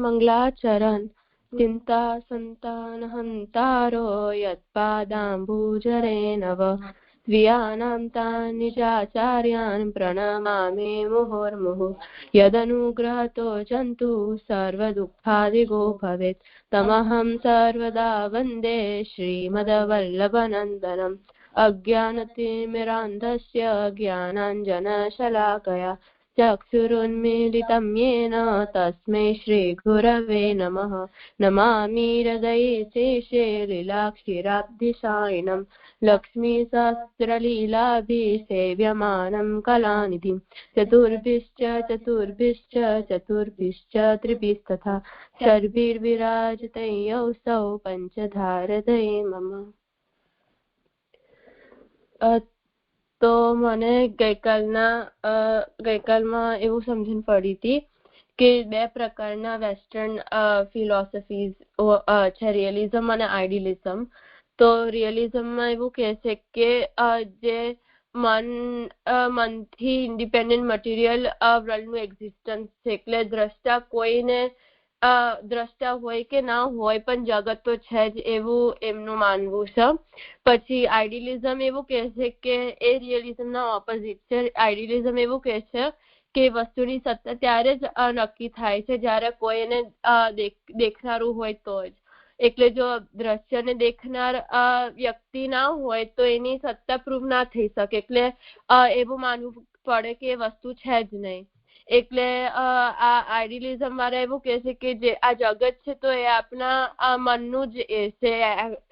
मंगलाचरण चिंता संतानहंतारो यत्पादाम्बुजरेण नव स्वीयानां तान् निजाचार्यान् प्रणमामि मुहुर्मुहुः यदनुग्रहतो जन्तु सर्वदुःखादिगो भवेत् तमहं सर्वदा वन्दे श्रीमद्वल्लभनन्दनम् अज्ञानतिमिरान्धस्य ज्ञानाञ्जनशलाकया चक्षुरुन्मीलितं येन तस्मै श्रीगुरवे नमः नमामि हृदये शेषे लीलाक्षीराब्धिशायिनं लक्ष्मीसहस्रलीलाभिसेव्यमानं कलानिधिं चतुर्भिश्च त्रिभिस्तथा सर्वैर्विराजितैः पञ्चधारदये मम। તો મને ગઈકાલમાં એવું સમજણ પડી હતી કે બે પ્રકારના વેસ્ટર્ન ફિલોસોફીઝ છે, રિયલિઝમ અને આઈડિયલિઝમ. તો રિયલિઝમમાં એવું કહે છે કે જે મનથી ઇન્ડિપેન્ડન્ટ મટીરિયલ વર્લ્ડનું એક્ઝિસ્ટન્સ છે, એટલે દ્રષ્ટા કોઈને દ્રષ્ટા હોય કે ના હોય પણ જગત તો છે જ એવું એમનું માનવું છે. પછી આઈડિયલિઝમ એવું કહે છે કે એ રિયલિઝમના ઓપોઝિટ છે. આઈડિયલિઝમ એવું કહે છે કે વસ્તુની સત્તા ત્યારે જ નક્કી થાય છે જ્યારે કોઈ એને દેખનારું હોય તો જ. એટલે જો દ્રશ્યને દેખનાર વ્યક્તિ ના હોય તો એની સત્તા પ્રૂવ ના થઈ શકે. એટલે એવું માનવું પડે કે એ વસ્તુ છે જ નહીં. એટલે આ આઈડિયલિઝમ વાળા એવું કહે છે કે જે આ જગત છે તો એ આપણા મનનું જ એ છે,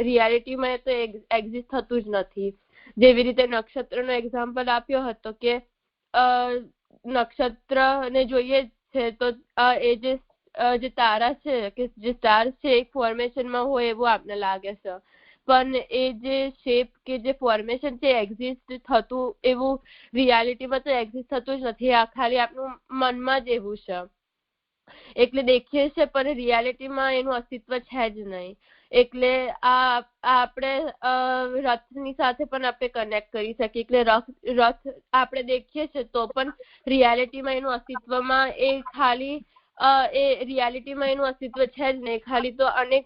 રિયાલિટીમાં તો એક્ઝિસ્ટ થતું જ નથી. જેવી રીતે નક્ષત્રનો એક્ઝામ્પલ આપ્યો હતો કે નક્ષત્રને જોઈએ છે તો એ જે તારા છે કે જે સ્ટાર છે એક ફોર્મેશનમાં હોય એવું આપને લાગે છે, પણ એ જે શેપ કે જે ફોર્મેશન છે એક્ઝિસ્ટ થતું એવું રિયાલિટીમાં તો એક્ઝિસ્ટ થતું જ નથી. આ ખાલી આપણું મનમાં જ એવું છે. એટલે દેખીએ છે પણ રિયાલિટીમાં એનું અસ્તિત્વ છે જ નહીં. એટલે આપણે રથની સાથે પણ આપણે કનેક્ટ કરી શકીએ. એટલે રથ આપણે દેખીએ છીએ તો પણ રિયાલિટીમાં એનું અસ્તિત્વમાં એ ખાલી એ રિયાલિટીમાં એનું અસ્તિત્વ છે જ નહીં, ખાલી તો અનેક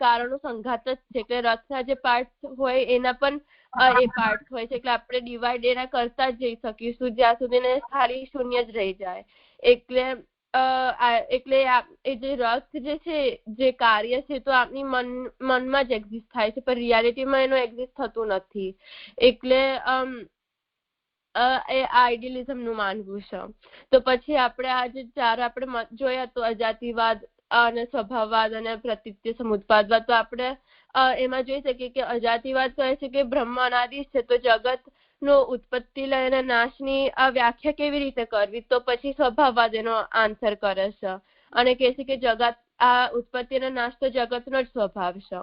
કારણો સંઘાત જ છે. એટલે રથના જે પાર્ટ હોય એના પણ એ પાર્ટ હોય છે. એટલે આપણે ડિવાઈડ એના કરતા જ જઈ શકીશું જ્યાં સુધી ખાલી શૂન્ય જ રહી જાય. એટલે એ જે રથ જે છે જે કાર્ય છે તો આપની મનમાં જ એક્ઝિસ્ટ થાય છે, પણ રિયાલિટીમાં એનું એક્ઝિસ્ટ થતું નથી. એટલે એ આઈડિયલિઝમ નું માનવું છે. તો પછી આપણે આજે ચાર આપણે જોયા તો અજાતિવાદ અને સ્વભાવવાદ અને પ્રતીત્ય સમુત્પાદવાદ. તો આપણે એમાં જોઈ શકીએ કે અજાતિવાદ કહે છે કે બ્રહ્મ અનાદિ છે, તો જગત નો ઉત્પત્તિ લઈને નાશની વ્યાખ્યા કેવી રીતે કરવી. તો પછી સ્વભાવવાદ એનો આન્સર કરે છે અને કહે છે કે જગત આ ઉત્પત્તિ અને નાશ તો જગતનો જ સ્વભાવ છે.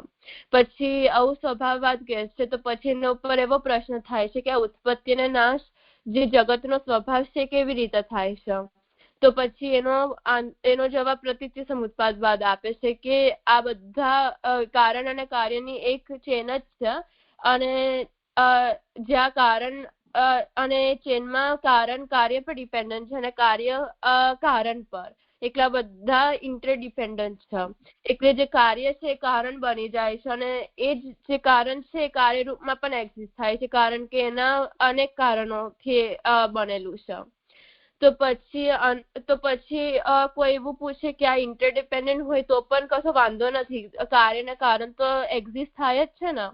પછી આવું સ્વભાવવાદ કહે છે તો પછી એના ઉપર એવો પ્રશ્ન થાય છે કે આ ઉત્પત્તિ અને નાશ જે જગતનો સ્વભાવ છે કેવી રીતે થાય છે. તો પછી એનો જવાબ પ્રતીત્ય સમુત્પાદવાદ આપે છે કે આ બધા કારણ અને કાર્યની એક ચેન જ છે અને જ્યાં કારણ અને ચેનમાં કારણ કાર્ય પર ડિપેન્ડન્ટ છે અને કાર્ય કારણ પર. એટલે બધા ઇન્ટરડિપેન્ડન્ટ છે. એટલે જે કાર્ય છે એ કારણ બની જાય છે અને એ જ જે કારણ છે એ કાર્યરૂપમાં પણ એક્ઝિસ્ટ થાય છે, કારણ કે એના અનેક કારણોથી બનેલું છે. તો પછી કોઈ એવું પૂછે કે આ ઇન્ટરડિપેન્ડન્ટ હોય તો પણ કશો વાંધો નથી, કાર્ય ને કારણ તો એક્ઝિસ્ટ થાય જ છે ને.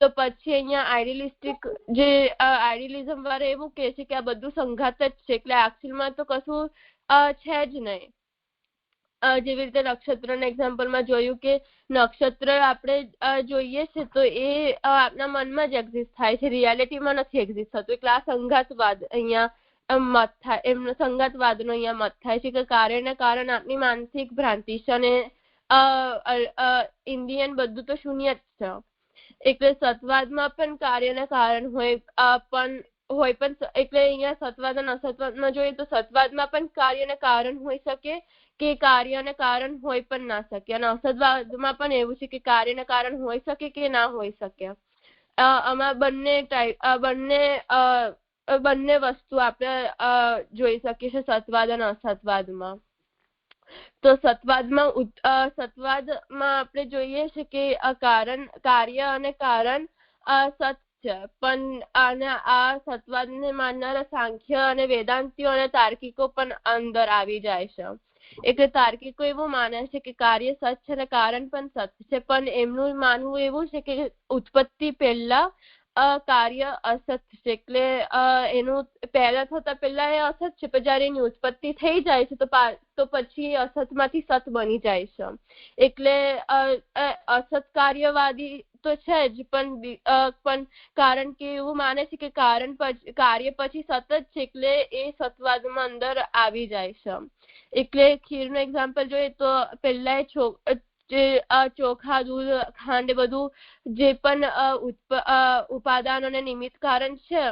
તો પછી અહીંયા આઈડિયલિઝમ વાળા એવું કહે છે કે આ બધું સંઘાત જ છે, એટલે એકચ્યુઅલમાં તો કશું છે જ નહીં. જેવી રીતે નક્ષત્રના એક્ઝામ્પલમાં જોયું કે નક્ષત્ર આપણે જોઈએ છે તો એ આપણા મનમાં જ એક્ઝિસ્ટ થાય છે, રિયાલિટીમાં નથી એક્ઝિસ્ટ થતું. એટલે આ સંઘાતવાદ અહીંયા મત થાય, એમનો સંઘાતવાદનો અહીંયા મત થાય છે કે કાર્યને કારણ આપની માનસિક ભ્રાંતિ છે અને ઇન્ડિયન બધું તો શૂન્ય જ છે. એટલે સતવાદમાં પણ કાર્યના કારણ હોય પણ એટલે અહીંયા સતવાદ અને અસતવાદમાં જોઈએ તો સતવાદમાં પણ કાર્યને કારણ હોઈ શકે કે કાર્યને કારણ હોય પણ ના શકે, અને અસતવાદમાં પણ એવું છે કે કાર્યને કારણ હોઈ શકે કે ના હોઈ શકે. આમાં બંને વસ્તુ આપણે જોઈ શકીએ છીએ સતવાદ અને અસતવાદમાં. તો સતવાદમાં આપણે જોઈએ છે કે કાર્ય અને કારણ સત છે, પણ અને આ સતવાદને માનનારા સાંખ્ય અને વેદાંતિઓ અને તાર્કિકો પણ અંદર આવી જાય છે. એટલે તાર્કિકો એવું માને છે કે કાર્ય સત છે અને કારણ પણ સત છે, પણ એમનું માનવું એવું છે કે ઉત્પત્તિ પહેલા કાર્ય અસત છે. એટલે એનું પહેલા થતા પહેલા એ અસત છે, પણ જયારે એની ઉત્પત્તિ થઈ જાય છે તો પછી એ અસતમાંથી સત બની જાય છે. એટલે અસત કાર્યવાદી તો છે જ, પણ કારણ કે એવું માને છે કે કાર્ય પછી સતત છે, એટલે એ સતવાદમાં અંદર આવી જાય છે. એટલે ખીરનું એક્ઝામ્પલ જોઈએ તો પહેલા જે ચોખા, દૂધ, ખાંડ બધું જે પણ ઉપાદાન અને નિમિત્ત કારણ છે,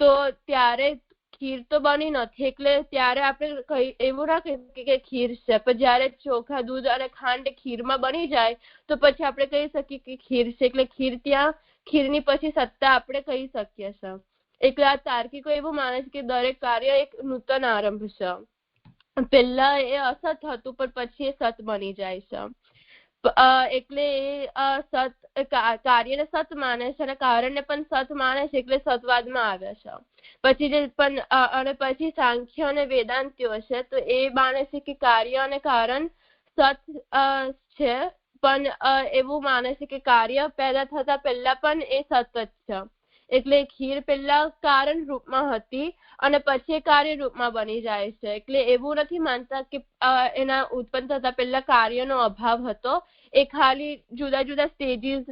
તો ત્યારે ખીર તો બની નથી. એટલે ત્યારે આપણે એવું ના કહીએ કે ખીર છે, પણ જયારે ચોખા, દૂધ અને ખાંડ ખીરમાં બની જાય તો પછી આપણે કહી શકીએ કે ખીર છે. એટલે ખીરની પછી સત્તા આપણે કહી શકીએ છીએ. એટલે આ તાર્કિકો એવું માને છે કે દરેક કાર્ય એક નૂતન આરંભ છે. પહેલા એ અસત હતું પણ પછી એ સત બની જાય છે. એટલે એ કાર્યને સત માને છે અને કારણને પણ સત માને છે, એટલે સતવાદમાં આવે છે. પછી સાંખ્ય અને વેદાંતિઓ છે, તો એ માને છે કે કાર્ય અને કારણ સત છે, પણ એવું માને છે કે કાર્ય પેદા થતા પહેલા પણ એ સત જ છે. એટલે ખીર પહેલા કારણ રૂપમાં હતી અને પછી કાર્ય રૂપમાં બની જાય છે. એટલે એવું નથી માનતા કે એના ઉત્પન્ન થતા પહેલા કાર્યનો અભાવ હતો. એ ખાલી જુદા જુદા સ્ટેજીસ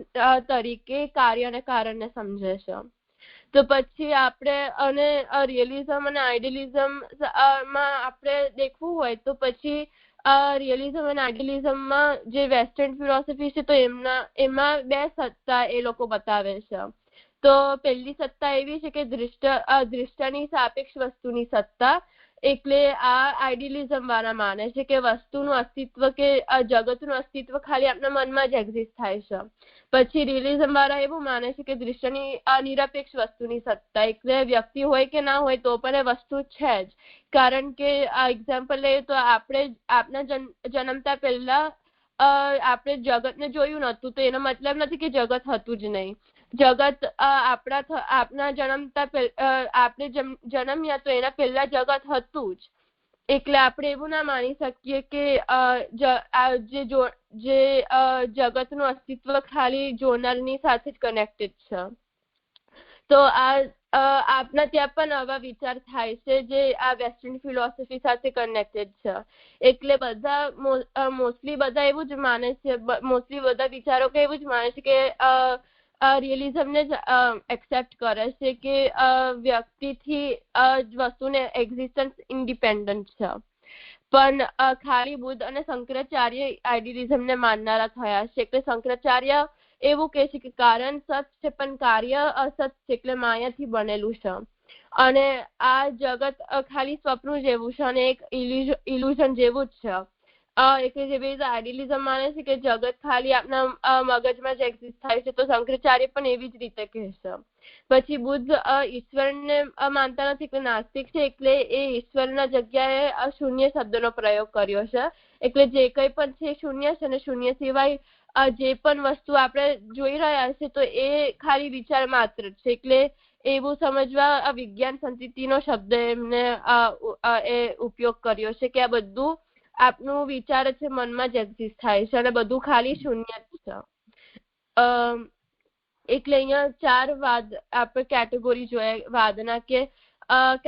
તરીકે કાર્ય અને કારણને સમજે છે. તો પછી આપણે રિયલિઝમ અને આઈડિયલિઝમ માં આપણે દેખવું હોય તો પછી રિયલિઝમ અને આઈડિયલિઝમમાં જે વેસ્ટર્ન ફિલોસોફી છે, તો એમાં બે સત્તા એ લોકો બતાવે છે. તો પહેલી સત્તા એવી છે કે દૃષ્ટની સાપેક્ષ વસ્તુની સત્તા. એટલે આ આઈડિયલિઝમ વાળા માને છે કે વસ્તુનું અસ્તિત્વ કે જગતનું અસ્તિત્વ ખાલી આપણા મનમાં જ એક્ઝિસ્ટ થાય છે. પછી રિયલિઝમ વાળા એવું માને છે કે દૃષ્ટની નિરપેક્ષ વસ્તુની સત્તા. એટલે વ્યક્તિ હોય કે ના હોય તો પણ એ વસ્તુ છે જ. કારણ કે આ એક્ઝામ્પલ લઈએ તો આપના જન્મતા પહેલા આપણે જગતને જોયું નતું, તો એનો મતલબ નથી કે જગત હતું જ નહીં. જગત આપના જન્મતા આપણે જન્મ્યા તો એના પહેલા જગત હતું જ. એટલે આપણે એવું ના માની શકીએ કે જે જગતનું અસ્તિત્વ ખાલી જોનારની સાથે જ કનેક્ટેડ છે. તો આપના ત્યાં પણ આવા વિચાર થાય છે જે આ વેસ્ટર્ન ફિલોસોફી સાથે કનેક્ટેડ છે. એટલે મોસ્ટલી બધા એવું જ માને છે, મોસ્ટલી બધા વિચારો કે એવું જ માને છે કે રિયલિઝમને જ એક્સેપ્ટ કરે છે કે વ્યક્તિથી વસ્તુને એક્ઝિસ્ટન્સ ઇન્ડિપેન્ડન્ટ છે. પણ ખાલી બુદ્ધ અને શંકરાચાર્ય આઈડિયલિઝમને માનનારા થયા છે. એટલે શંકરાચાર્ય એવું કહે છે કે કારણ સત છે પણ કાર્ય અસત છે, એટલે માયાથી બનેલું છે. અને આ જગત ખાલી સ્વપ્ન જેવું છે અને એક ઇલ્યુઝન જેવું જ છે. એટલે જેવી રીતે આઈડિયલિઝમ માને છે કે જગત ખાલી આપણા મગજમાં જ એક્ઝિસ્ટ થાય છે, તો શંકરાચાર્ય પણ એવી જ રીતે કહેશે. પછી બુદ્ધ ઈશ્વરને માનતા નથી કે નાસ્તિક છે, એટલે એ ઈશ્વરના જગ્યાએ શૂન્ય શબ્દનો પ્રયોગ કર્યો છે. એટલે જે કંઈ પણ છે શૂન્ય છે, અને શૂન્ય સિવાય જે પણ વસ્તુ આપણે જોઈ રહ્યા છે તો એ ખાલી વિચાર માત્ર છે. એટલે એવું સમજવા વિજ્ઞાન સંસ્કૃતિનો શબ્દ એમને ઉપયોગ કર્યો છે કે આ બધું આપનું વિચાર છે, મનમાં જ એક્ઝિસ્ટ થાય છે અને બધું ખાલી શૂન્ય જ છે. એટલે અહીંયા 4 વાદ આપણે કેટેગરી જોઈએ વાદના, કે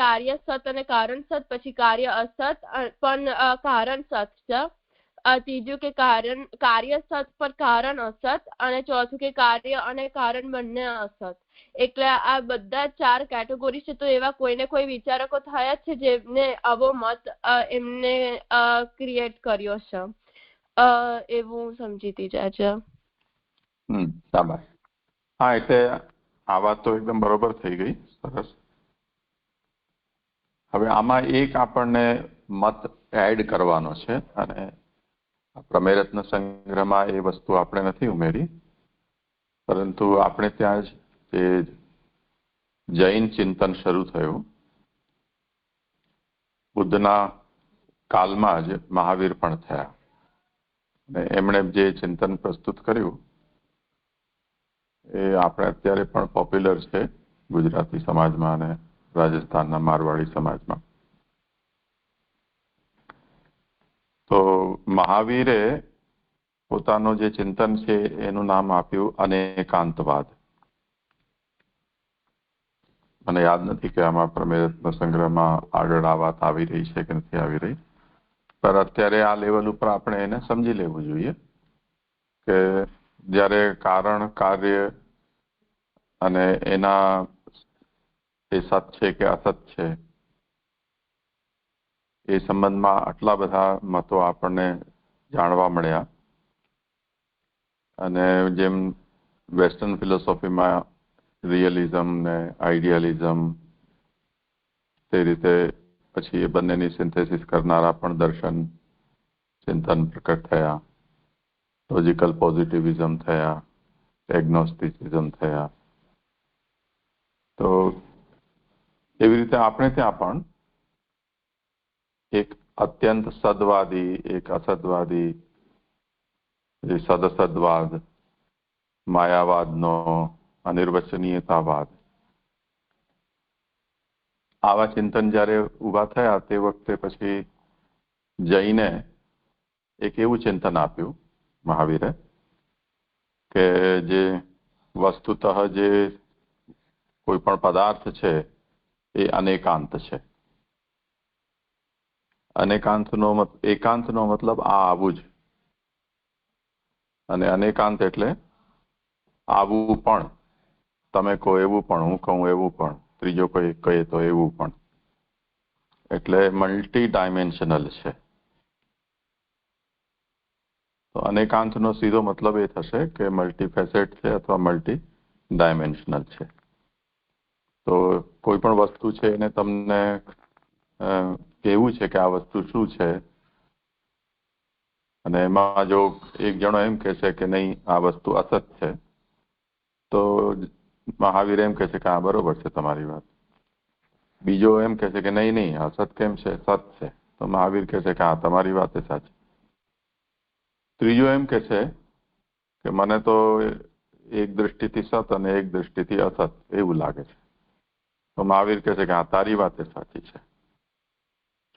કાર્ય સત અને કારણ સત, પછી કાર્ય અસત પણ કારણ સત છે, ત્રીજું કે કાર્ય સત પર કારણ અસત, અને ચોથું કે કાર્ય અને કારણ બંને અસત. એટલે આ બધા 4 કેટેગરી છે. તો એવા કોઈને કોઈ વિચારકો થયા છે જેમને આવો મત એમને ક્રિએટ કર્યો છે. એવું સમજીતી જાય. શાબાશ. હા, એટલે આ વાત તો એકદમ બરોબર થઈ ગઈ. સરસ. હવે આમાં એક આપણને મત એડ કરવાનો છે, અને પ્રમેયરત્ન સંગ્રહમાં એ વસ્તુ આપણે નથી ઉમેરી, પરંતુ આપણે ત્યાં જ જે જૈન ચિંતન શરૂ થયું બુદ્ધના કાલમાં જ મહાવીર પણ થયા અને એમણે જે ચિંતન પ્રસ્તુત કર્યું એ આપણે અત્યારે પણ પોપ્યુલર છે ગુજરાતી સમાજમાં અને રાજસ્થાનના મારવાડી સમાજમાં. તો મહાવીરે પોતાનું જે ચિંતન છે એનું નામ આપ્યું અનેકાંતવાદ. મને યાદ નથી કે આમાં પ્રમેય રત્ન સંગ્રહમાં આગળ આ વાત આવી રહી છે કે નથી આવી રહી, પણ અત્યારે આ લેવલ ઉપર આપણે એને સમજી લેવું જોઈએ કે જ્યારે કારણ કાર્ય અને એના એ સત છે કે અસત છે એ સંબંધમાં આટલા બધા મતો આપણને જાણવા મળ્યા. અને જેમ વેસ્ટર્ન ફિલોસોફીમાં રિયલિઝમ ને આઈડિયલિઝમ, તે રીતે પછી એ બંનેની સિન્થેસિસ કરનારા પણ દર્શન ચિંતન પ્રકટ થયા. લોજિકલ પોઝિટિવિઝમ થયા, એગ્નોસ્ટિસિઝમ થયા. તો એવી રીતે આપણે ત્યાં પણ એક અત્યંત સદવાદી, એક અસદવાદી, સદસદવાદ, માયાવાદનો અનિર્વચનીયતાવાદ, આવા ચિંતન જ્યારે ઊભા થયા તે વખતે પછી જઈને એક એવું ચિંતન આપ્યું મહાવીરે કે જે વસ્તુતઃ જે કોઈ પણ પદાર્થ છે એ અનેકાંત છે. એકાંતનો મતલબ આ આવું જ, અને અનેકાંત એટલે આવું પણ, તમે કહો એવું પણ, હું કહું એવું પણ, ત્રીજો કોઈ કહે તો એવું પણ, એટલે મલ્ટી ડાયમેન્શનલ છે. તો અનેકાંતનો સીધો મતલબ એ થશે કે મલ્ટીફેસેટ છે અથવા મલ્ટી ડાયમેન્શનલ છે. તો કોઈ પણ વસ્તુ છે એને તમને કહેવું છે કે આ વસ્તુ શું છે, અને એમાં જો એક જણો એમ કહેશે કે નહીં આ વસ્તુ અસત છે, તો મહાવીર એમ કહેશે કે હા બરોબર છે તમારી વાત. બીજો એમ કહેશે કે નહીં નહીં અસત કેમ છે, સત છે, તો મહાવીર કહેશે કે હા તમારી વાત એ સાચી. ત્રીજો એમ કહેશે કે મને તો એક દૃષ્ટિથી સત અને એક દૃષ્ટિથી અસત એવું લાગે છે, તો મહાવીર કહેશે કે હા તારી વાત એ સાચી છે.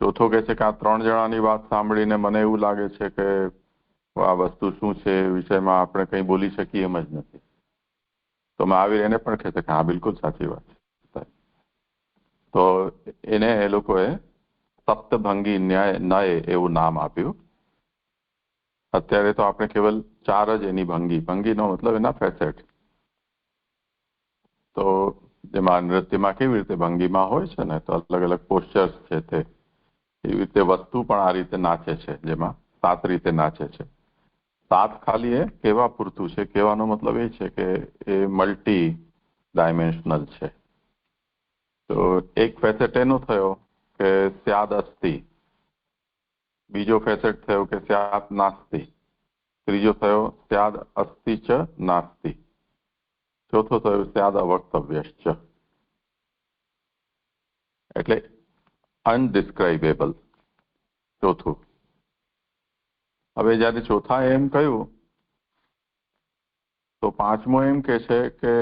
ચોથો કહેશે કે આ ત્રણ જણાની વાત સાંભળીને મને એવું લાગે છે કે આ વસ્તુ શું છે એ વિષયમાં આપણે કંઈ બોલી શકીએ એમ જ નથી, તો મહાવીર એને પણ કહેશે કે હા બિલકુલ સાચી વાત છે. તો એને એ લોકોએ સપ્તભંગી નય એવું નામ આપ્યું. અત્યારે તો આપણે કેવલ 4 જ એની ભંગીનો મતલબ એના ફેસેટ. તો જેમાં નૃત્યમાં કેવી રીતે ભંગીમાં હોય છે ને, તો અલગ અલગ પોસ્ચર્સ છે, તે એવી રીતે વસ્તુ પણ આ રીતે નાચે છે, જેમાં 7 રીતે નાચે છે. 7 ખાલી એ કહેવા પૂરતું છે, કહેવાનો મતલબ એ છે કે એ મલ્ટી ડાયમેન્શનલ છે. તો એક ફેસેટ એનો થયો કે સ્યાદ અસ્તિ, બીજો ફેસેટ થયો કે સ્યાત નાસ્તિ, ત્રીજો થયો સ્યાદ અસ્તિ ચ નાસ્તિ, ચોથો થયો સ્યાદ અવક્તવ્યશ્ચ, એટલે અનડિસ્ક્રાઇબેબલ ચોથું. હવે જ્યારે ચોથા એમ કહ્યું તો પાંચમો એમ કે છે કે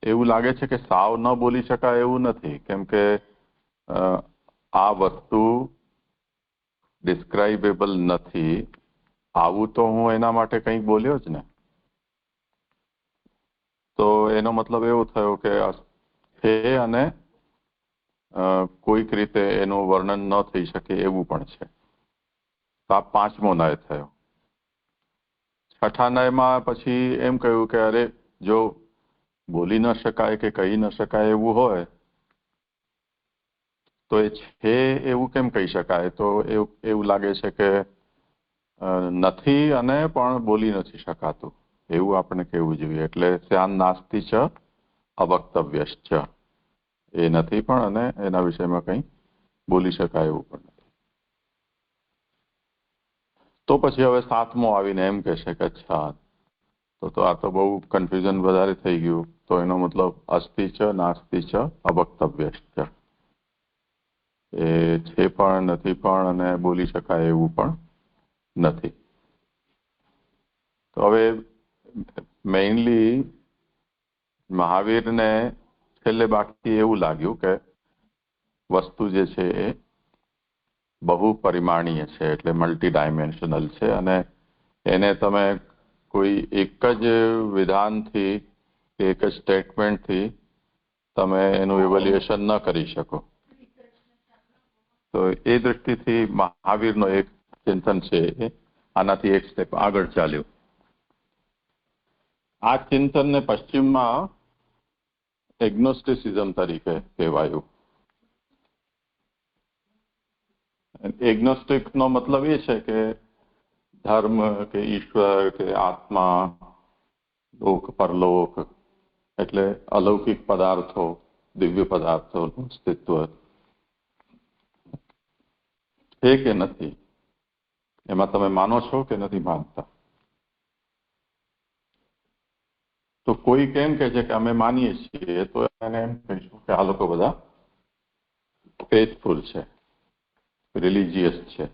એવું લાગે છે કે સાવ ન બોલી શકાય એવું નથી, કેમ કે આ વસ્તુ ડિસ્ક્રાઇબેબલ નથી, આવું તો હું એના માટે કંઈક બોલ્યો જ ને. તો એનો મતલબ એવો થયો કે છે અને કોઈક રીતે એનું વર્ણન ન થઈ શકે એવું પણ છે. તો આ પાંચમો નય થયો. છઠ્ઠા નયમાં પછી એમ કહ્યું કે અરે જો બોલી ન શકાય કે કહી ન શકાય એવું હોય તો એ છે એવું કેમ કહી શકાય? તો એવું લાગે છે કે નથી અને પણ બોલી નથી શકાતું એવું આપણે કહેવું જોઈએ. એટલે સ્યાન નાસ્તિ ચ અવક્તવ્યશ્ચ, એ નથી પણ અને એના વિષયમાં કંઈ બોલી શકાય એવું પણ નથી. તો પછી હવે સાતમો આવીને એમ કહેશે કે અચ્છા તો આ તો બહુ કન્ફ્યુઝન વધારે થઈ ગયું. તો એનો મતલબ અસ્તિ ચ નાસ્તિ ચ અવક્તવ્યશ્ચ, એ છે પણ નથી પણ અને બોલી શકાય એવું પણ નથી. તો હવે મેઇનલી મહાવીરને છેલ્લે બાકી એવું લાગ્યું કે વસ્તુ જે છે એ બહુપરિમાણીય છે, એટલે મલ્ટી ડાયમેન્શનલ છે, અને એને તમે કોઈ એક જ વિધાનથી કે એક જ સ્ટેટમેન્ટથી તમે એનું ઇવેલ્યુએશન ન કરી શકો. તો એ દ્રષ્ટિથી મહાવીરનો એક ચિંતન છે એ આનાથી એક સ્ટેપ આગળ ચાલ્યું. આ ચિંતનને પશ્ચિમમાં એગ્નોસ્ટિસિઝમ તરીકે કહેવાયું. એગ્નોસ્ટિકનો મતલબ એ છે કે ધર્મ કે ઈશ્વર કે આત્મા, લોક પરલોક, એટલે અલૌકિક પદાર્થો, દિવ્ય પદાર્થોનું અસ્તિત્વ છે કે નથી, એમાં તમે માનો છો કે નથી માનતા. તો કોઈ કેમ કે છે કે અમે માનીએ છીએ, તો એને એમ કહીશું કે આ લોકો બધા ફેથફુલ છે, રિલિજિયસ છે.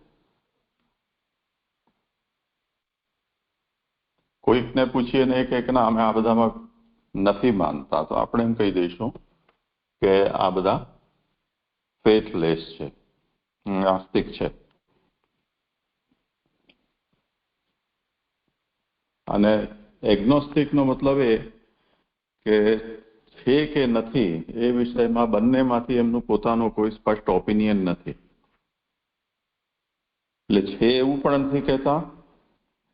કોઈકને પૂછીએ ને કે ના અમે આ બધામાં નથી માનતા, તો આપણે એમ કહી દઈશું કે આ બધા ફેથલેસ છે, નાસ્તિક છે. અને એગ્નોસ્ટિકનો મતલબ એ કે છે કે નથી એ વિષયમાં બંનેમાંથી એમનું પોતાનું કોઈ સ્પષ્ટ ઓપિનિયન નથી. એટલે છે એવું પણ નથી કહેતા,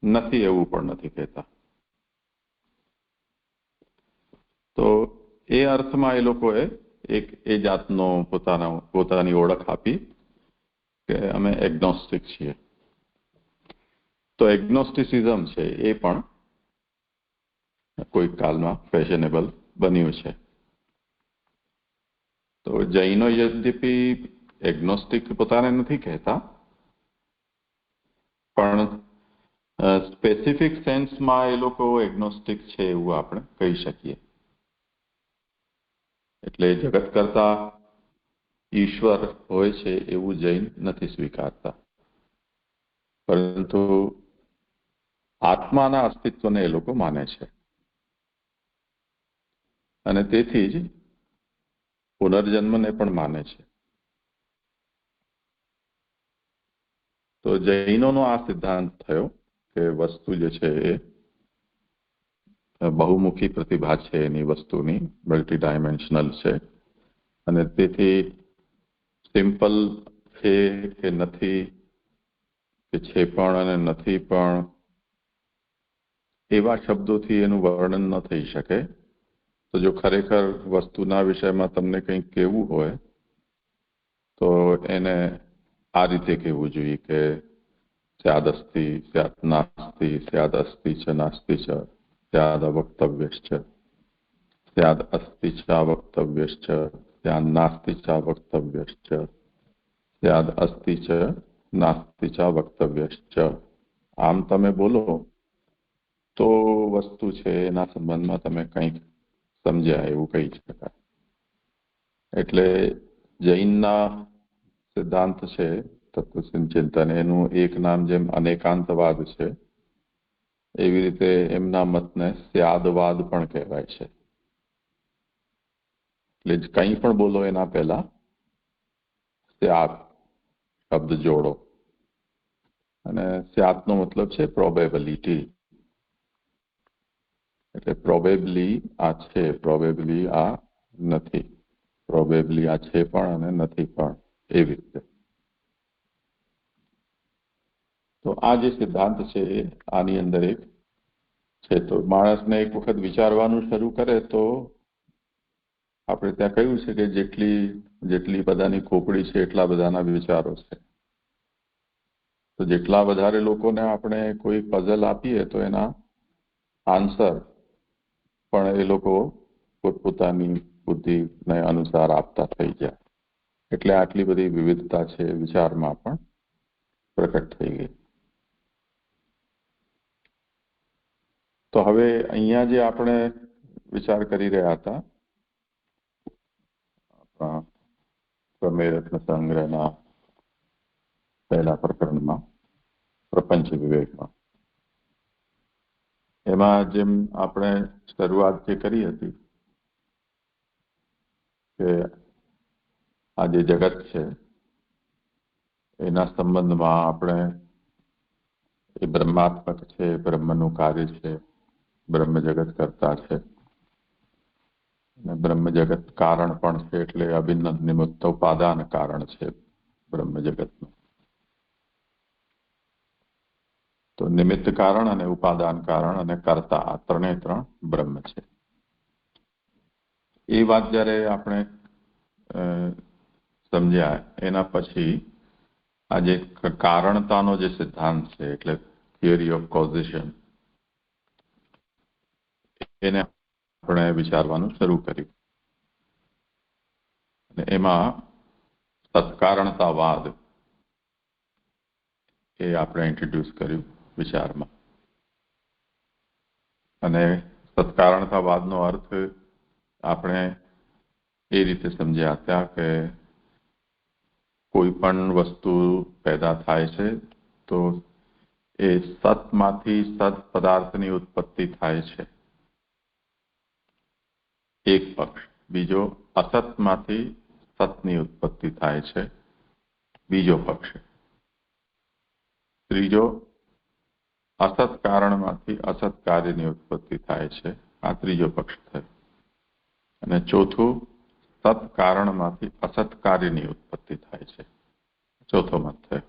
નથી એવું પણ નથી કહેતા. તો એ અર્થમાં એ લોકોએ એક એ જાતનો પોતાની ઓળખ આપી કે અમે એગ્નોસ્ટિક છીએ. તો એગ્નોસ્ટિસિઝમ છે એ પણ કોઈક કાલમાં ફેશનેબલ બન્યું છે. તો જૈનો યદ્યપી એગ્નોસ્ટિક પોતાને નથી કહેતા, પણ સ્પેસિફિક સેન્સમાં એ લોકો એગ્નોસ્ટિક છે એવું આપણે કહી શકીએ. એટલે જગત કરતા ઈશ્વર હોય છે એવું જૈન નથી સ્વીકારતા, પરંતુ આત્માના અસ્તિત્વને એ લોકો માને છે. અને તેથી જ પુનર્જન્મને પણ માને છે. તો જૈનોનો આ સિદ્ધાંત થયો કે વસ્તુ જે છે એ બહુમુખી પ્રતિભા છે એની વસ્તુની, મલ્ટી ડાયમેન્શનલ છે, અને તેથી સિમ્પલ છે કે નથી, કે છે પણ અને નથી પણ, એવા શબ્દોથી એનું વર્ણન ન થઈ શકે. તો જો ખરેખર વસ્તુના વિષયમાં તમને કંઈક કહેવું હોય તો એને આ રીતે કહેવું જોઈએ કે સ્યાદસ્તિ સ્યાદ નાસ્તિ, સ્યાદ અસ્તિ ચ નાસ્તિ ચ, સ્યાદ અવક્તવ્યશ્ચ, સ્યાદ અસ્તિ ચ અવક્તવ્યશ્ચ, સ્યાદ નાસ્તિ ચ અવક્તવ્યશ્ચ, સ્યાદ અસ્તિ ચ નાસ્તિ ચ અવક્તવ્યશ્ચ. આમ તમે બોલો તો વસ્તુ છે એના સંબંધમાં તમે કંઈક સમજ્યા એવું કહી શકાય. એટલે જૈનના સિદ્ધાંત છે તત્વચિંતન, એનું એક નામ જેમ અનેકાંતવાદ છે, એવી રીતે એમના મતને સ્યાદવાદ પણ કહેવાય છે. એટલે કંઈ પણ બોલો એના પહેલા સ્યાદ શબ્દ જોડો. અને સ્યાદનો મતલબ છે પ્રોબેબિલિટી. એટલે પ્રોબેબલી આ છે, પ્રોબેબલી આ નથી, પ્રોબેબલી આ છે પણ અને નથી પણ, એવી રીતે. તો આ જે સિદ્ધાંત છે આની અંદર એક છે. તો માણસને એક વખત વિચારવાનું શરૂ કરે તો આપણે ત્યાં કહ્યું છે કે જેટલી બધાની ખોપડી છે એટલા બધાના વિચારો છે. તો જેટલા વધારે લોકોને આપણે કોઈ પઝલ આપીએ તો એના આન્સર પણ એ લોકો પોતપોતાની બુદ્ધિને અનુસાર આપતા થઈ જાય. એટલે આટલી બધી વિવિધતા છે વિચારમાં પણ પ્રકટ થઈ ગઈ. તો હવે અહીંયા જે આપણે વિચાર કરી રહ્યા હતા પ્રમેયરત્ન સંગ્રહના પહેલા પ્રકરણમાં પ્રપંચ વિવેકમાં એમાં જેમ આપણે શરૂઆત જે કરી હતી કે આ જે જગત છે એના સંબંધમાં આપણે એ બ્રહ્માત્મક છે, બ્રહ્મનું કાર્ય છે, બ્રહ્મ જગત કરતા છે અને બ્રહ્મ જગત કારણ પણ છે, એટલે અભિન્ન નિમિત્ત ઉપાદાન કારણ છે બ્રહ્મ જગતનું. તો નિમિત્ત કારણ અને ઉપાદાન કારણ અને કર્તા આ ત્રણે ત્રણ બ્રહ્મ છે. એ વાત જ્યારે આપણે સમજ્યા એના પછી આ જે કારણતાનો જે સિદ્ધાંત છે એટલે થિયરી ઓફ કોઝેશન એને આપણે વિચારવાનું શરૂ કર્યું અને એમાં સત્કારણતાવાદ એ આપણે ઇન્ટ્રોડ્યુસ કર્યું વિચારમાં. અને સત્કારણતાવાદનો અર્થ આપણે એ રીતે સમજ્યા હતા કે કોઈ પણ વસ્તુ પેદા થાય છે તો એ સતમાંથી સત પદાર્થની ઉત્પત્તિ થાય છે એક પક્ષ, બીજો અસતમાંથી સતની ઉત્પત્તિ થાય છે બીજો પક્ષ, ત્રીજો અસત કારણમાંથી અસત કાર્યની ઉત્પત્તિ થાય છે આ ત્રીજો પક્ષ થયો અને ચોથું સત કારણમાંથી અસત કાર્યની ઉત્પત્તિ થાય છે ચોથો મત થયો.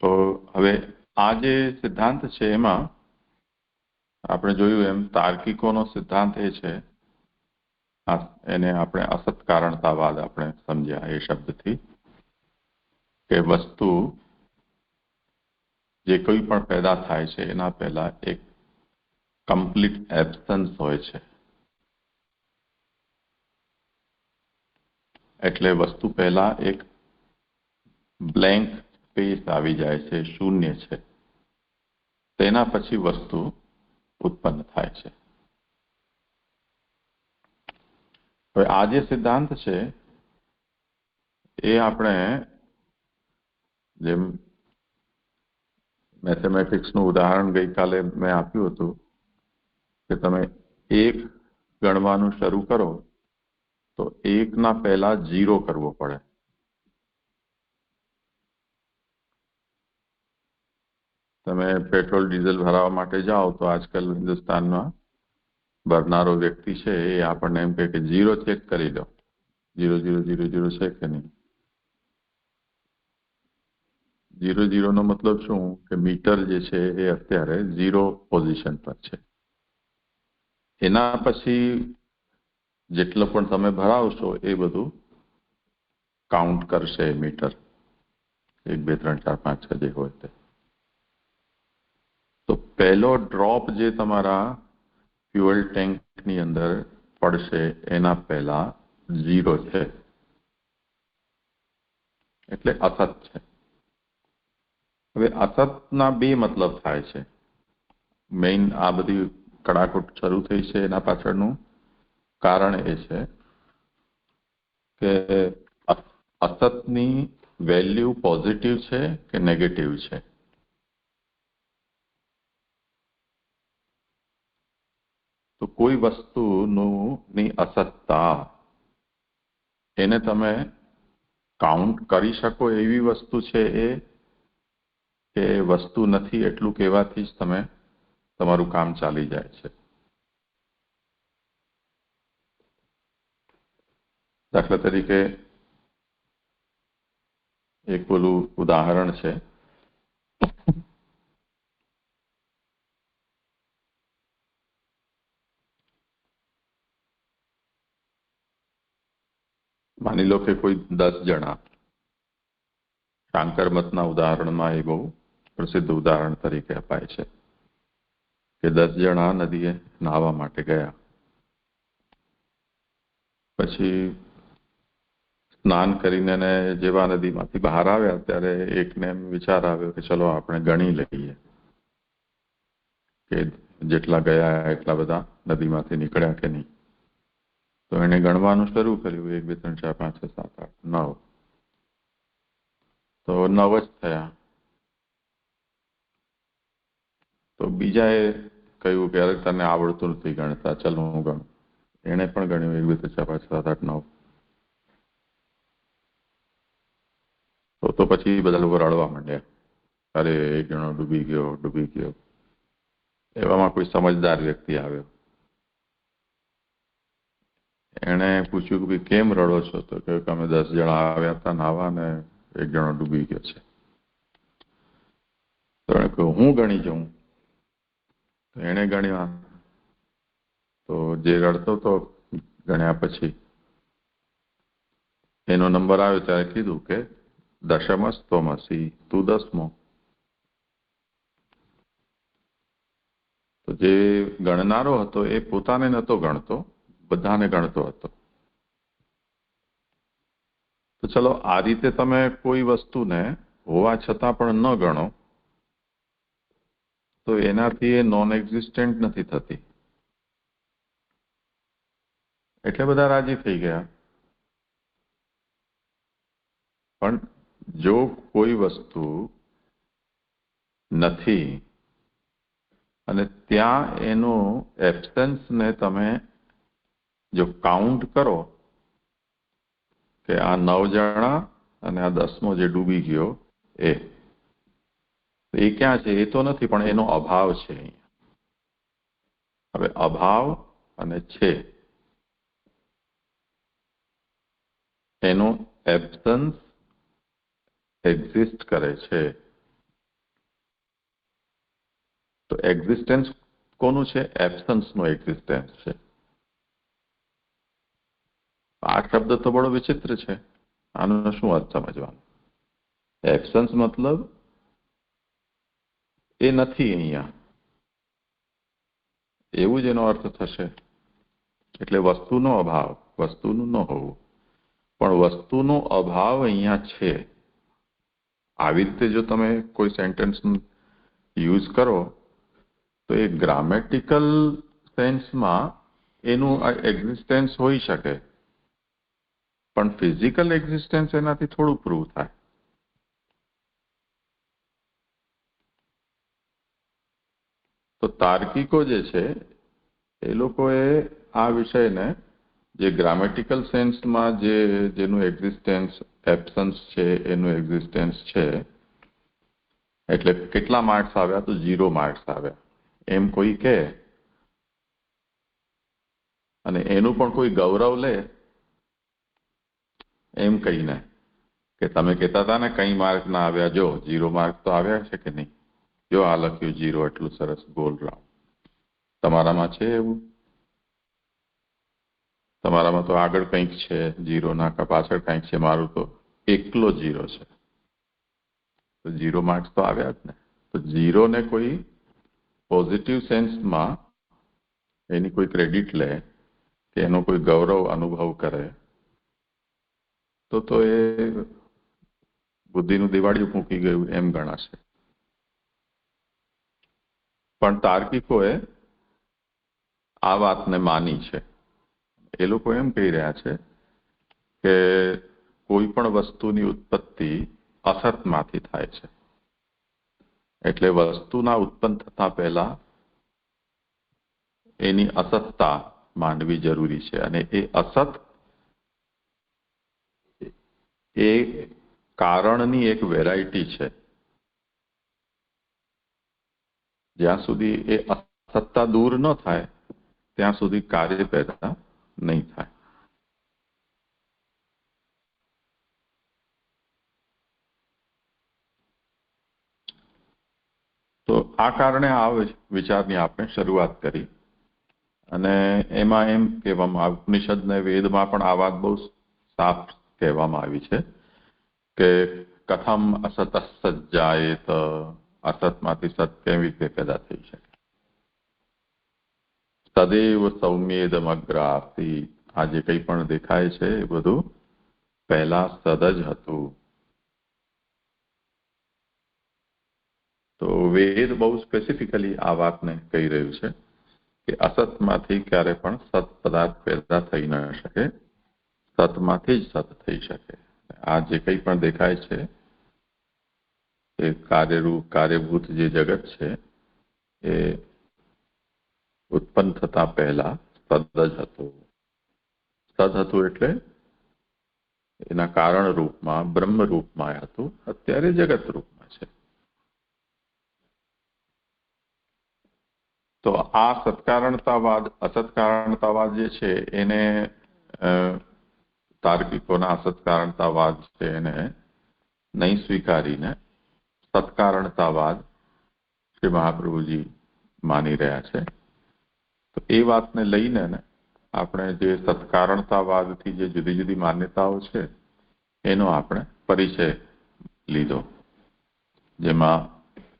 તો હવે આ જે સિદ્ધાંત છે એમાં આપણે જોયું એમ તાર્કિકોનો સિદ્ધાંત એ છે, એને આપણે અસત કારણતાવાદ આપણે સમજ્યા એ શબ્દથી કે વસ્તુ જે કોઈ પણ પેદા થાય છે એના પહેલા એક કમ્પ્લીટ એબ્સન્સ હોય છે. એટલે વસ્તુ પહેલા એક બ્લેન્ક સ્પેસ આવી જાય છે, શૂન્ય છે, તેના પછી વસ્તુ ઉત્પન્ન થાય છે. હવે આ જે સિદ્ધાંત છે એ આપણે જેમ મેથેમેટિક્સનું ઉદાહરણ ગઈકાલે મેં આપ્યું હતું કે તમે એક ગણવાનું શરૂ કરો તો એકના પહેલા 0 કરવો પડે. તમે પેટ્રોલ ડીઝલ ભરાવા માટે જાઓ તો આજકાલ હિન્દુસ્તાનમાં ભરનારો વ્યક્તિ છે એ આપણને એમ કહે કે 0 ચેક કરી લો, 0000 છે કે નહીં. 00 નો મતલબ શું કે મીટર જે છે એ અત્યારે 0 પોઝિશન પર છે. એના પછી જેટલો પણ તમે ભરાવશો એ બધું કાઉન્ટ કરશે મીટર, 1 2 3 4 5 6 જે હોય તે. તો પહેલો ડ્રોપ જે તમારા ફ્યુઅલ ટેન્કની અંદર પડશે એના પહેલા 0 છે એટલે અસત છે. હવે અસતના બે મતલબ થાય છે. મેઇન આ બધી કડાકૂટ શરૂ થઈ છે એના પાછળનું કારણ એ છે કે અસતની વેલ્યુ પોઝિટિવ છે કે નેગેટિવ છે. તો કોઈ વસ્તુની અસતતા એને તમે કાઉન્ટ કરી શકો એવી વસ્તુ છે એ કે વસ્તુ નથી એટલું કહેવાથી જ તમે તમારું કામ ચાલી જાય છે. દાખલા તરીકે એક પેલું ઉદાહરણ છે માની લો કે કોઈ 10 જણા, શાંકર મતના ઉદાહરણમાં એ બહુ પ્રસિદ્ધ ઉદાહરણ તરીકે અપાય છે કે 10 જણા નદીએ નાહવા માટે ગયા, પછી સ્નાન કરીને જેવા નદીમાંથી બહાર આવ્યા ત્યારે એકને એમ વિચાર આવ્યો કે ચલો આપણે ગણી લઈએ કે જેટલા ગયા એટલા બધા નદીમાંથી નીકળ્યા કે નહીં. તો એને ગણવાનું શરૂ કર્યું 1 2 3 4 5 6 7 8 9 તો 9 જ થયા. તો બીજાએ કહ્યું કે અરે તને આવડતું નથી ગણતા, ચાલ હું ગણું. એણે પણ ગણ્યું 1 2 3 4 5 7 8 9. તો પછી બધા લોકો રડવા માંડ્યા, અરે એક જણો ડૂબી ગયો. એવામાં કોઈ સમજદાર વ્યક્તિ આવ્યો. એણે પૂછ્યું કે કેમ રડો છો? તો કહ્યું કે અમે 10 જણા આવ્યા હતા નાહવા ને એક જણો ડૂબી ગયો છે. તો એણે કહ્યું હું ગણી જાઉં. તો એણે ગણ્યા. તો જે રડતો તો ગણ્યા પછી એનો નંબર આવ્યો ત્યારે કીધું કે દશમસ્ત્વમસી, તું 10મો. તો જે ગણનારો હતો એ પોતાને નહોતો ગણતો, બધાને ગણતો હતો. તો ચલો આ રીતે તમે કોઈ વસ્તુને હોવા છતાં પણ ન ગણો તો એનાથી એ નોન એક્ઝિસ્ટન્ટ નથી થતી. એટલે બધા રાજી થઈ ગયા. પણ જો કોઈ વસ્તુ નથી અને ત્યાં એનું એબ્સન્સને તમે જો કાઉન્ટ કરો કે આ 9 જણા અને આ 10મો જે ડૂબી ગયો એ ક્યાં છે? એ તો નથી, પણ એનો અભાવ છે અહીંયા. હવે અભાવ અને છે એનો એબ્સન્સ એક્ઝિસ્ટ કરે છે. તો એક્ઝિસ્ટન્સ કોનું છે? એબ્સન્સનું એક્ઝિસ્ટન્સ છે. આ શબ્દ તો બડો વિચિત્ર છે. આનો શું અર્થ સમજવાનો? એબ્સન્સ મતલબ એ નથી અહીંયા, એવું જ એનો અર્થ થશે. એટલે વસ્તુનો અભાવ, વસ્તુનું ન હોવું, પણ વસ્તુનો અભાવ અહીંયા છે. આવી રીતે જો તમે કોઈ સેન્ટેન્સ યુઝ કરો તો એ ગ્રામેટિકલ સેન્સમાં એનું એક્ઝિસ્ટન્સ હોઈ શકે, પણ ફિઝિકલ એક્ઝિસ્ટન્સ એનાથી થોડું પ્રૂવ થાય. તો તાર્કિકો જે છે એ લોકોએ આ વિષયને જે ગ્રામેટિકલ સેન્સમાં જેનું એક્ઝિસ્ટન્સ એબ્સન્સ છે એનું એક્ઝિસ્ટન્સ છે, એટલે કેટલા માર્ક્સ આવ્યા? તો 0 માર્ક્સ આવ્યા એમ કોઈ કહે અને એનું પણ કોઈ ગૌરવ લે એમ કહીને કે તમે કહેતા હતા ને કઈ માર્ક ના આવ્યા, જો 0 માર્ક તો આવ્યા છે કે નહીં, જો આ લખ્યું 0 એટલું સરસ ગોલ રાઉન્ડ. તમારામાં છે એવું? તમારામાં તો આગળ કંઈક છે 0 ના પાછળ કંઈક છે, મારું તો એકલો 0 છે. તો 0 માર્ક્સ તો આવ્યા જ ને. તો 0 ને કોઈ પોઝિટિવ સેન્સમાં એની કોઈ ક્રેડિટ લે કે એનો કોઈ ગૌરવ અનુભવ કરે તો એ બુદ્ધિનું દિવાળિયું મૂકી ગયું એમ ગણાશે. પણ તાર્કિકોએ આ વાતને માની છે. એ લોકો એમ કહી રહ્યા છે કે કોઈ પણ વસ્તુની ઉત્પત્તિ અસતમાંથી થાય છે. એટલે વસ્તુના ઉત્પન્ન થતા પહેલા એની અસતતા માનવી જરૂરી છે, અને એ અસત એ કારણની એક વેરાયટી છે. જ્યાં સુધી એ અસત્તા દૂર ન થાય ત્યાં સુધી કાર્ય પેદા નહીં થાય. તો આ કારણે આ વિચારની આપણે શરૂઆત કરી, અને એમાં એમ કહેવામાં ઉપનિષદ ને વેદમાં પણ આ વાત બહુ સાફ કહેવામાં આવી છે કે કથમ અસત સજ્જાયેત, અસતમાંથી સત કેવી રીતે પેદા થઈ શકે. તદેવ સૌમ્યેદમગ્રાસી, આ જે કંઈ પણ દેખાય છે એ બધું પહેલા સદ જ હતું. તો વેદ બહુ સ્પેસિફિકલી આ વાતને કહી રહ્યું છે કે અસતમાંથી ક્યારે પણ સત પદાર્થ પેદા થઈ ન શકે, સતમાંથી જ સત થઈ શકે. આ જે કંઈ પણ દેખાય છે એ કાર્યભૂત જે જગત છે એ ઉત્પન્ન થતા પહેલા સદ જ હતું. સદ હતું એટલે એના કારણ રૂપમાં બ્રહ્મ રૂપમાં હતું, અત્યારે જગત રૂપમાં છે. તો આ સત્કારણતાવાદ અસત્કારણતાવાદ જે છે એને તાર્કિકોના અસત્કારણતાવાદ છે એને નહીં સ્વીકારીને સત્કારણતાવાદ શ્રી મહાપ્રભુજી માની રહ્યા છે. તો એ વાતને લઈને આપણે જે સત્કારણતાવાદથી જે જુદી જુદી માન્યતાઓ છે એનો આપણે પરિચય લીધો, જેમાં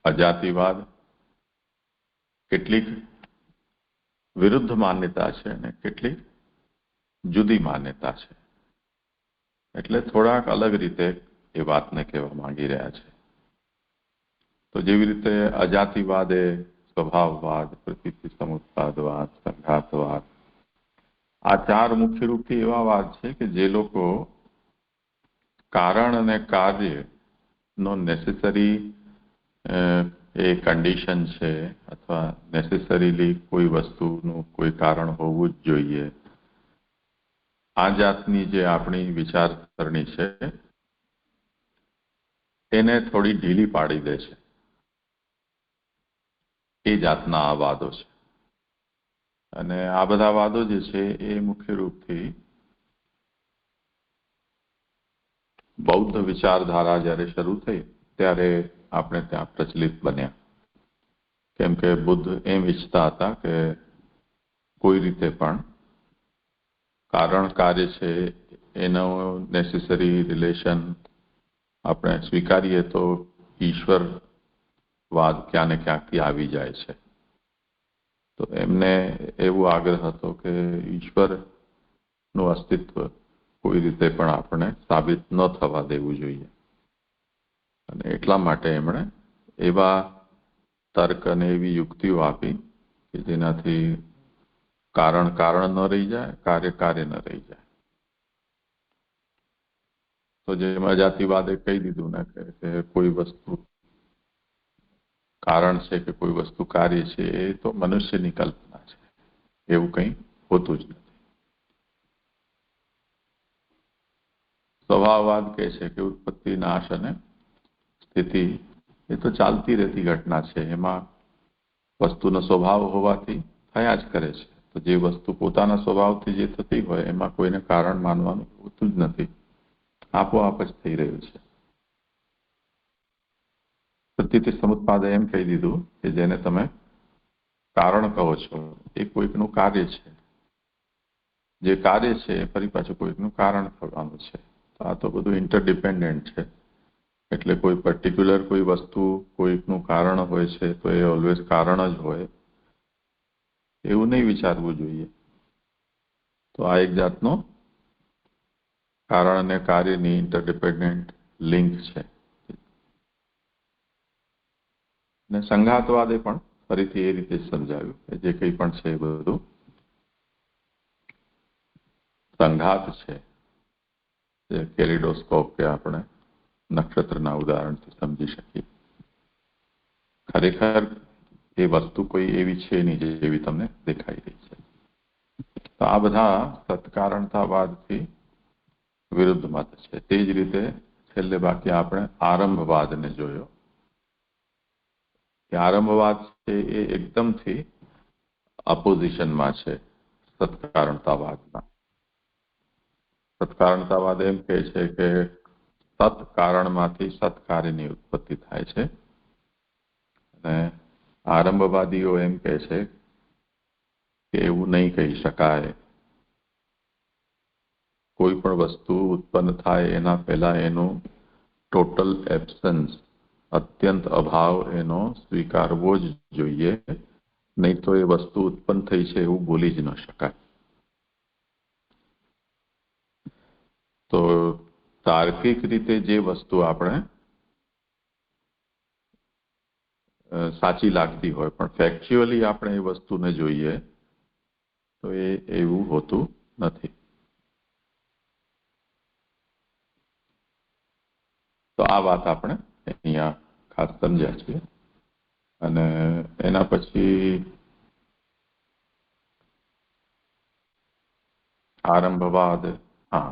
અજાતિવાદ કેટલીક વિરુદ્ધ માન્યતા છે અને કેટલીક જુદી માન્યતા છે. એટલે થોડાક અલગ રીતે એ વાતને કહેવા માંગી રહ્યા છે. તો જેવી રીતે અજાતિવાદ એ સ્વભાવવાદ, પ્રતીતિ સમુત્પાદવાદ, સંઘાતવાદ, આ ચાર મુખ્ય રૂપથી એવા વાદ છે કે જે લોકો કારણ અને કાર્યનો નેસેસરી એ કન્ડિશન છે અથવા નેસેસરીલી કોઈ વસ્તુનું કોઈ કારણ હોવું જ જોઈએ, આ જાતની જે આપણી વિચારસરણી છે એને થોડી ઢીલી પાડી દે છે. એ જાતના આ વાદો છે. અને આ બધા વાદો જે છે એ મુખ્ય રૂપથી બૌદ્ધ વિચારધારા જ્યારે શરૂ થઈ ત્યારે આપણે ત્યાં પ્રચલિત બન્યા. કેમ કે બુદ્ધ એમ ઈચ્છતા હતા કે કોઈ રીતે પણ કારણ કાર્ય છે એનો નેસેસરી રિલેશન આપણે સ્વીકારીએ તો ઈશ્વરવાદ ક્યાં ને ક્યાંકથી આવી જાય છે. તો એમને એવો આગ્રહ હતો કે ઈશ્વરનું અસ્તિત્વ કોઈ રીતે પણ આપણે સાબિત ન થવા દેવું જોઈએ. અને એટલા માટે એમણે એવા તર્ક અને એવી યુક્તિઓ આપી કે જેનાથી કારણ કારણ ન રહી જાય, કાર્ય કાર્ય ન રહી જાય. તો જેમ અજાતિવાદે કહી દીધું ને કે કોઈ વસ્તુ કારણ છે કે કોઈ વસ્તુ કાર્ય છે એ તો મનુષ્યની કલ્પના છે, એવું કંઈ હોતું જ નથી. સ્વભાવવાદ કહે છે કે ઉત્પત્તિ, નાશ અને સ્થિતિ એ તો ચાલતી રહેતી ઘટના છે, એમાં વસ્તુનો સ્વભાવ હોવાથી થયા જ કરે છે. તો જે વસ્તુ પોતાના સ્વભાવથી જે થતી હોય એમાં કોઈને કારણ માનવાનું હોતું જ નથી, આપોઆપ જ થઈ રહ્યું છે. પ્રતીતિ સમુત્પાદે એમ કહી દીધું કે જેને તમે કારણ કહો છો એ કોઈકનું કાર્ય છે, જે કાર્ય છે એ ફરી પાછું કોઈકનું કારણ થવાનું છે. આ તો બધું ઇન્ટરડિપેન્ડન્ટ છે. એટલે કોઈ પર્ટિક્યુલર કોઈ વસ્તુ કોઈકનું કારણ હોય છે તો એ ઓલવેઝ કારણ જ હોય એવું નહીં વિચારવું જોઈએ. તો આ એક જાતનો કારણ અને કાર્યની ઇન્ટરડિપેન્ડન્ટ લિંક છે. અને સંઘાતવાદે પણ ફરીથી એ રીતે સમજાવ્યું કે જે કંઈ પણ છે એ બધું સંઘાત છે. જે કેલિડોસ્કોપ કે આપણે નક્ષત્રના ઉદાહરણથી સમજી શકીએ. ખરેખર એ વસ્તુ કોઈ એવી છે નહીં જેવી તમને દેખાઈ રહી છે. તો આ બધા સત્કારણતાવાદથી વિરુદ્ધ મત છે. તે જ રીતે છેલ્લે બાકી આપણે આરંભવાદને જોયો. કે આરંભવાદ છે એ એકદમથી અપોઝિશનમાં છે સત્કારણતાવાદના. સત્કારણતાવાદ એમ કહે છે કે સત્કારણમાંથી સત્કાર્યની ઉત્પત્તિ થાય છે. અને આરંભવાદીઓ એમ કહે છે કે એવું નહીં કહી શકાય. કોઈ પણ વસ્તુ ઉત્પન્ન થાય એના પહેલા એનું ટોટલ એબ્સન્સ, અત્યંત અભાવ એનો સ્વીકારવો જ જોઈએ, નહીં તો એ વસ્તુ ઉત્પન્ન થઈ છે એવું બોલી જ ન શકાય. તો તાર્કિક રીતે જે વસ્તુ આપણે સાચી લાગતી હોય પણ ફેક્ચ્યુઅલી આપણે એ વસ્તુને જોઈએ તો એવું હોતું નથી. તો આ વાત આપણે અહીંયા ખાસ સમજ્યા છીએ. અને એના પછી આરંભવાદ, હા,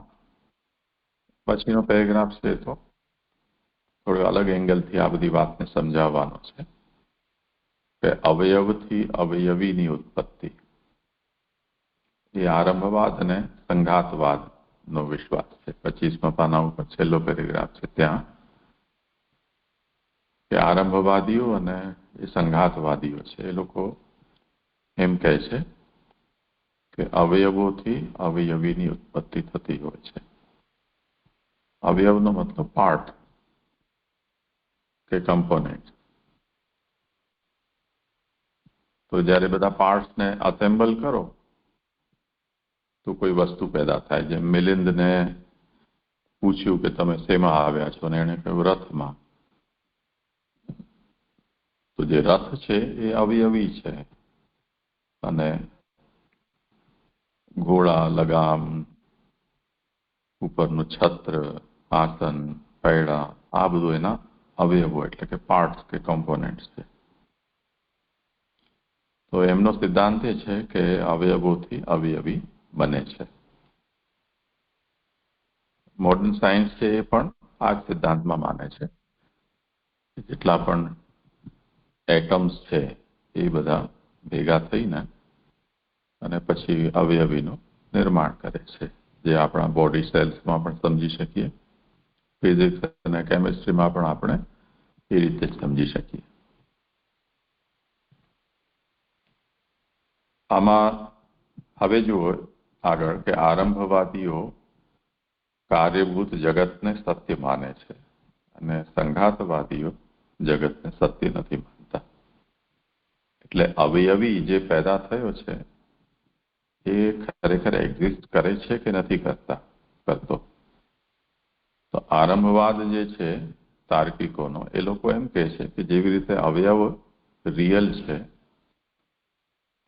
પછીનો પેરેગ્રાફ છે તો થોડો અલગ એંગલથી આ બધી વાતને સમજાવવાનો છે કે અવયવથી અવયવીની ઉત્પત્તિ એ આરંભવાદ અને સંઘાતવાદનો વિશ્વાસ છે. 25મા પાના ઉપર છેલ્લો પેરેગ્રાફ છે ત્યાં કે આરંભવાદીઓ અને એ સંઘાતવાદીઓ છે એ લોકો એમ કહે છે કે અવયવોથી અવયવીની ઉત્પત્તિ થતી હોય છે. અવયવનો મતલબ પાર્ટ કે કમ્પોનેન્ટ. તો જ્યારે બધા પાર્ટ્સને અસેમ્બલ કરો તો કોઈ વસ્તુ પેદા થાય. જેમ મિલિંદને પૂછ્યું કે તમે શેમાં આવ્યા છો, અને એણે કહ્યું રથમાં. તો જે રથ છે એ અવયવી છે, અને ઘોડા, લગામ, ઉપરનું છત્ર, આસન, પૈડા, આ બધું એના અવયવો એટલે કે પાર્ટ્સ કે કોમ્પોનેન્ટ્સ છે. તો એમનો સિદ્ધાંત એ છે કે અવયવોથી અવયવી બને છે. મોડર્ન સાયન્સ છે એ પણ આ જ સિદ્ધાંતમાં માને છે. જેટલા પણ એટમ્સ છે એ બધા ભેગા થઈને અને પછી અવયવીનું નિર્માણ કરે છે, જે આપણા બોડી સેલ્સમાં પણ સમજી શકીએ, ફિઝિક્સ અને કેમિસ્ટ્રીમાં પણ આપણે એ રીતે સમજી શકીએ. આમાં હવે જુઓ આગળ કે આરંભવાદીઓ કાર્યભૂત જગતને સત્ય માને છે અને સંઘાતવાદીઓ જગતને સત્ય નથી માનતા. એટલે અવયવી જે પેદા થયો છે એ ખરેખર એક્ઝિસ્ટ કરે છે કે નથી કરતો. તો આરંભવાદ જે છે તાર્કિકોનો, એ લોકો એમ કહે છે કે જેવી રીતે અવયવ રિયલ છે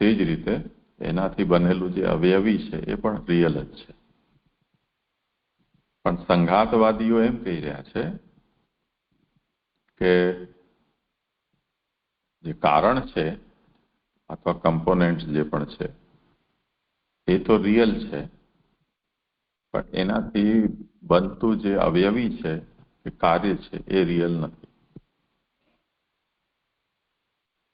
તે જ રીતે એનાથી બનેલું જે અવયવી છે એ પણ રિયલ જ છે. પણ સંઘાતવાદીઓ એમ કહી રહ્યા છે કે જે કારણ છે અથવા કમ્પોનેન્ટ જે પણ છે એ તો રિયલ છે, પણ એનાથી બનતું જે અવયવી છે કે કાર્ય છે એ રિયલ નથી.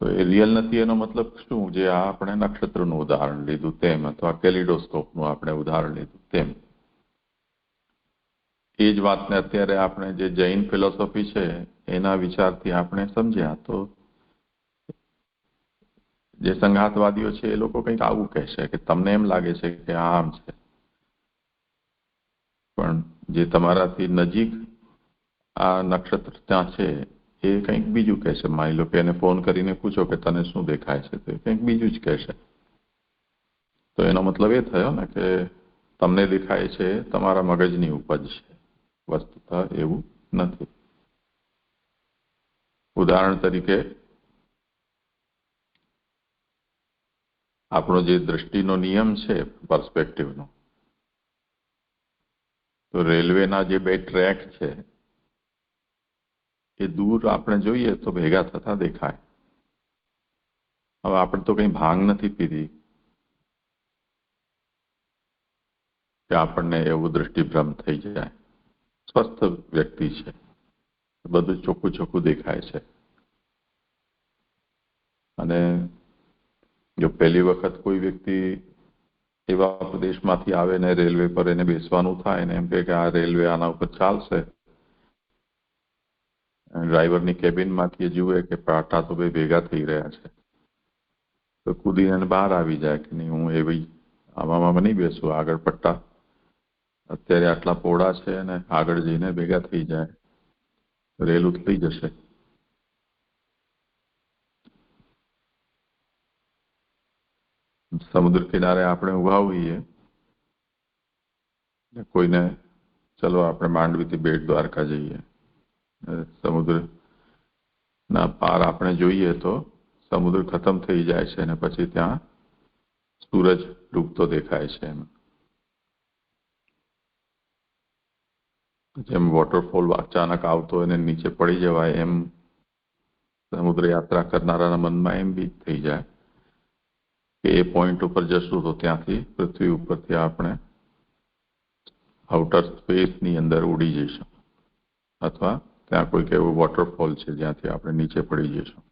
તો એ રિયલ નથી એનો મતલબ શું? જે આપણે નક્ષત્રનું ઉદાહરણ લીધું તેમ, અથવા કેલિડોસ્કોપનું આપણે ઉદાહરણ લીધું તેમ, એ જ વાતને અત્યારે આપણે જે જૈન ફિલોસોફી છે એના વિચારથી આપણે સમજ્યા તો જે સંઘાતવાદીઓ છે એ લોકો કંઈક આવું કહેશે કે તમને એમ લાગે છે કે આમ છે, પણ જે તમારાથી નજીક આ નક્ષત્ર ત્યાં છે એ કંઈક બીજું કહેશે. માની લો કે એને ફોન કરીને પૂછો કે તને શું દેખાય છે, તો એ કંઈક બીજું જ કહેશે. તો એનો મતલબ એ થયો ને કે તમને દેખાય છે તમારા મગજની ઉપજ છે, વસ્તુતઃ એવું નથી. ઉદાહરણ તરીકે આપણો જે દ્રષ્ટિનો નિયમ છે પર્સ્પેક્ટિવનો, તો રેલવેના જે બે ટ્રેક છે એ દૂર આપણે જોઈએ તો ભેગા થતા દેખાય. હવે આપણે તો કંઈ ભાંગ નથી પીધી કે આપણને એવું દૃષ્ટિભ્રમ થઈ જાય. સ્વસ્થ વ્યક્તિ છે, બધું ચોખ્ખું ચોખ્ખું દેખાય છે. અને જો પહેલી વખત કોઈ વ્યક્તિ એવા પ્રદેશમાંથી આવે ને રેલવે પર એને બેસવાનું થાય ને એમ કે આ રેલવે આના ઉપર ચાલશે, ડ્રાઈવરની કેબિનમાંથી જુએ કે પાટા તો બે ભેગા થઈ રહ્યા છે, તો કૂદીને બહાર આવી જાય કે નહીં, હું એવી આમાં નહીં બેસું. આગળ પટ્ટા અત્યારે આટલા પહોળા છે અને આગળ જઈને ભેગા થઈ જાય, રેલ ઉથલી જશે. સમુદ્ર કિનારે આપણે ઉભા હોઈએ, કોઈને ચલો આપણે માંડવીથી બેટ દ્વારકા જઈએ, સમુદ્રના પાર આપણે જોઈએ તો સમુદ્ર ખતમ થઈ જાય છે અને પછી ત્યાં સૂરજ ડૂબતો દેખાય છે એમ. જેમ વોટરફોલ અચાનક આવતો અને નીચે પડી જવાય એમ સમુદ્ર યાત્રા કરનારાના મનમાં એમ બી થઈ જાય કે એ પોઈન્ટ ઉપર જશું તો ત્યાંથી પૃથ્વી ઉપરથી આપણે આઉટર સ્પેસની અંદર ઉડી જઈશું, અથવા ત્યાં કોઈક એવું વોટરફોલ છે જ્યાંથી આપણે નીચે પડી જઈશું.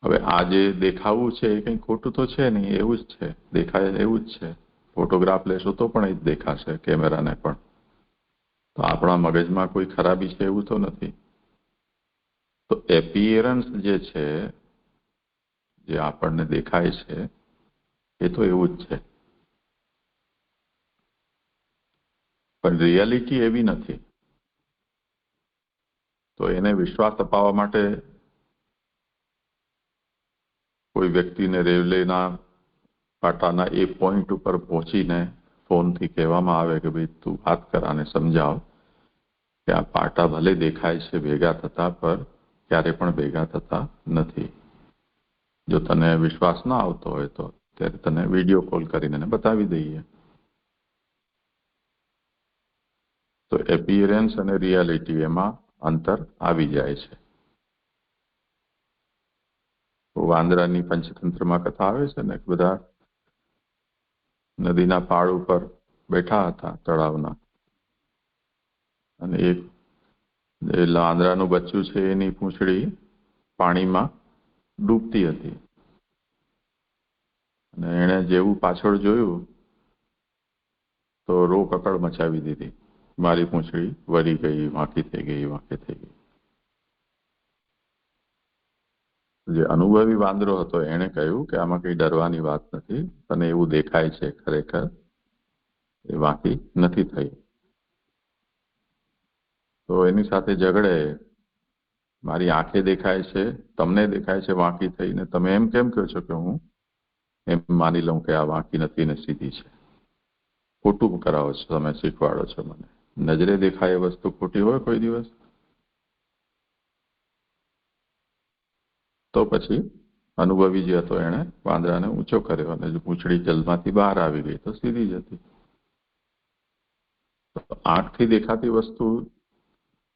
હવે આ જે દેખાવું છે એ કંઈ ખોટું તો છે નહીં, એવું જ છે, દેખાય એવું જ છે. ફોટોગ્રાફ લેશો તો પણ એ જ દેખાશે, કેમેરાને પણ. તો આપણા મગજમાં કોઈ ખરાબી છે એવું તો નથી. તો એપિયરન્સ જે છે, જે આપણને દેખાય છે, એ તો એવું જ છે, પણ રિયાલિટી એવી નથી. તો એને વિશ્વાસ અપાવવા માટે કોઈ વ્યક્તિને રેલવેના પાટાના એ પોઈન્ટ ઉપર પહોંચીને ફોનથી કહેવામાં આવે કે ભાઈ તું વાત કર અને સમજાવ કે આ પાટા ભલે દેખાય છે ભેગા થતા, પર ક્યારે પણ ભેગા થતા નથી. જો તને વિશ્વાસ ના આવતો હોય તો ત્યારે તને વિડીયો કોલ કરીને બતાવી દઈએ. તો એપિયરન્સ અને રિયાલિટી એમાં અંતર આવી જાય છે. વાંદરાની પંચતંત્રમાં કથા આવે છે ને, બધા નદીના પાળ ઉપર બેઠા હતા તળાવના, અને એક વાંદરાનું બચ્ચું છે એની પૂંછડી પાણીમાં ડૂબતી હતી, અને એણે જેવું પાછળ જોયું તો રોકકળ મચાવી દીધી, મારી પૂંછડી વળી ગઈ, વાંકી થઈ ગઈ, વાંકી થઈ ગઈ. જે અનુભવી વાંદરો હતો એણે કહ્યું કે આમાં કઈ ડરવાની વાત નથી, તને એવું દેખાય છે, ખરેખર એ વાંકી નથી થઈ. તો એની સાથે ઝઘડે, મારી આંખે દેખાય છે, તમને દેખાય છે વાંકી થઈને, તમે એમ કેમ કહો છો કે હું એમ માની લઉં કે આ વાંકી નથી ને સીધી છે? ખોટું કરાવો છો તમે, શીખવાડો છો મને. નજરે દેખાય એ વસ્તુ ખોટી હોય કોઈ દિવસ? તો પછી અનુભવી જે હતો એણે વાંદરાને ઊંચો કર્યો, અને પૂંછડી જલમાંથી બહાર આવી ગઈ તો સીધી જ હતી. આંખથી દેખાતી વસ્તુ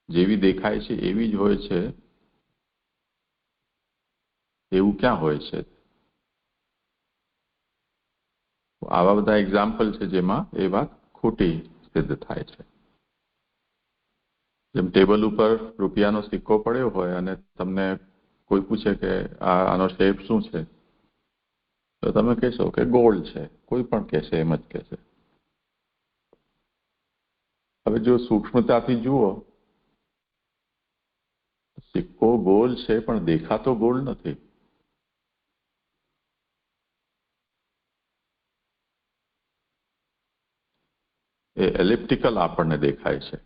જેવી દેખાય છે એવી જ હોય છે એવું ક્યાં હોય છે? આવા બધા એક્ઝામ્પલ છે જેમાં એ વાત ખોટી સિદ્ધ થાય છે. જેમ ટેબલ ઉપર રૂપિયાનો સિક્કો પડ્યો હોય અને તમને કોઈ પૂછે કે આનો શેપ શું છે, તો તમે કહેશો કે ગોળ છે. કોઈ પણ કહેશે એમ જ કહેશે. હવે જો સૂક્ષ્મતાથી જુઓ, સિક્કો ગોળ છે પણ દેખાતો ગોળ નથી. એ એલિપ્ટિકલ આપણને દેખાય છે,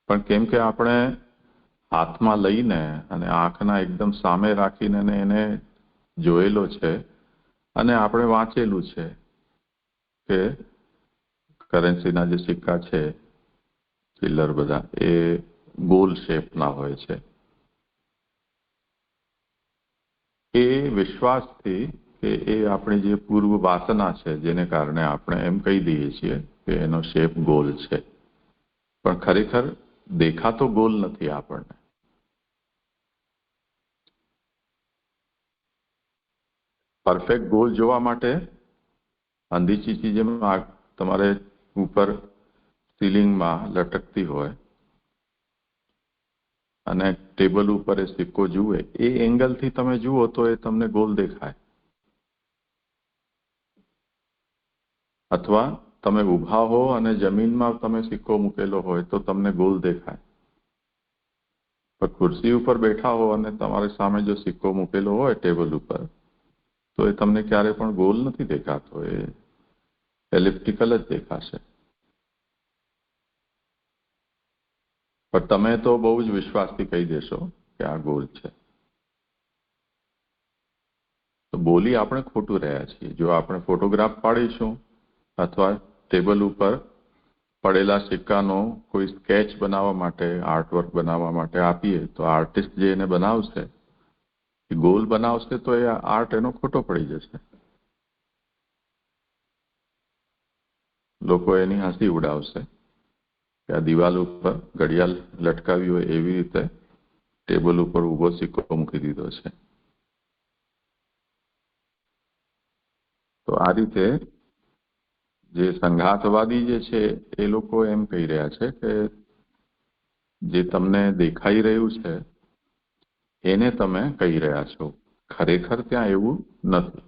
પણ કેમ કે આપણે હાથમાં લઈને અને આંખના એકદમ સામે રાખીને એને જોયેલો છે, અને આપણે વાંચેલું છે કે કરન્સીના જે સિક્કા છે, ચિલ્લર બધા, એ ગોલ શેપના હોય છે. એ વિશ્વાસથી કે એ આપણી જે પૂર્વ વાસના છે, જેને કારણે આપણે એમ કહી દઈએ છીએ કે એનો શેપ ગોલ છે, પણ ખરેખર દેખાતો ગોલ નથી આપણને. પરફેક્ટ ગોલ જોવા માટે અંધી ચીચી જેમ તમારે ઉપર સીલિંગમાં લટકતી હોય અને ટેબલ ઉપર એ સિક્કો જુએ, એ એંગલથી તમે જુઓ તો એ તમને ગોલ દેખાય. અથવા તમે ઊભા હો અને જમીનમાં તમે સિક્કો મૂકેલો હોય તો તમને ગોલ દેખાય. પણ ખુરશી ઉપર બેઠા હો અને તમારી સામે જો સિક્કો મૂકેલો હોય ટેબલ ઉપર, તો એ તમને ક્યારે પણ ગોલ નથી દેખાતો, એ એલિપ્ટિકલ જ દેખાશે. પણ તમે તો બહુ જ વિશ્વાસથી કહી દેશો કે આ ગોલ છે. તો બોલી આપણે ખોટું રહ્યા છીએ. જો આપણે ફોટોગ્રાફ પાડીશું અથવા ટેબલ ઉપર પડેલા સિક્કાનો કોઈ સ્કેચ બનાવવા માટે, આર્ટવર્ક બનાવવા માટે આપીએ, તો આર્ટિસ્ટ જે એને બનાવશે ગોલ બનાવશે તો એ આર્ટ એનો ખોટો પડી જશે. લોકો એની હસી ઉડાવશે કે આ દિવાલ ઉપર ઘડિયાળ લટકાવી હોય એવી રીતે ટેબલ ઉપર ઊભો સિક્કો મૂકી દીધો છે. તો આ રીતે જે સંઘાતવાદી જે છે એ લોકો એમ કહી રહ્યા છે કે જે તમને દેખાઈ રહ્યું છે એને તમે કહી રહ્યા છો, ખરેખર ત્યાં એવું નથી.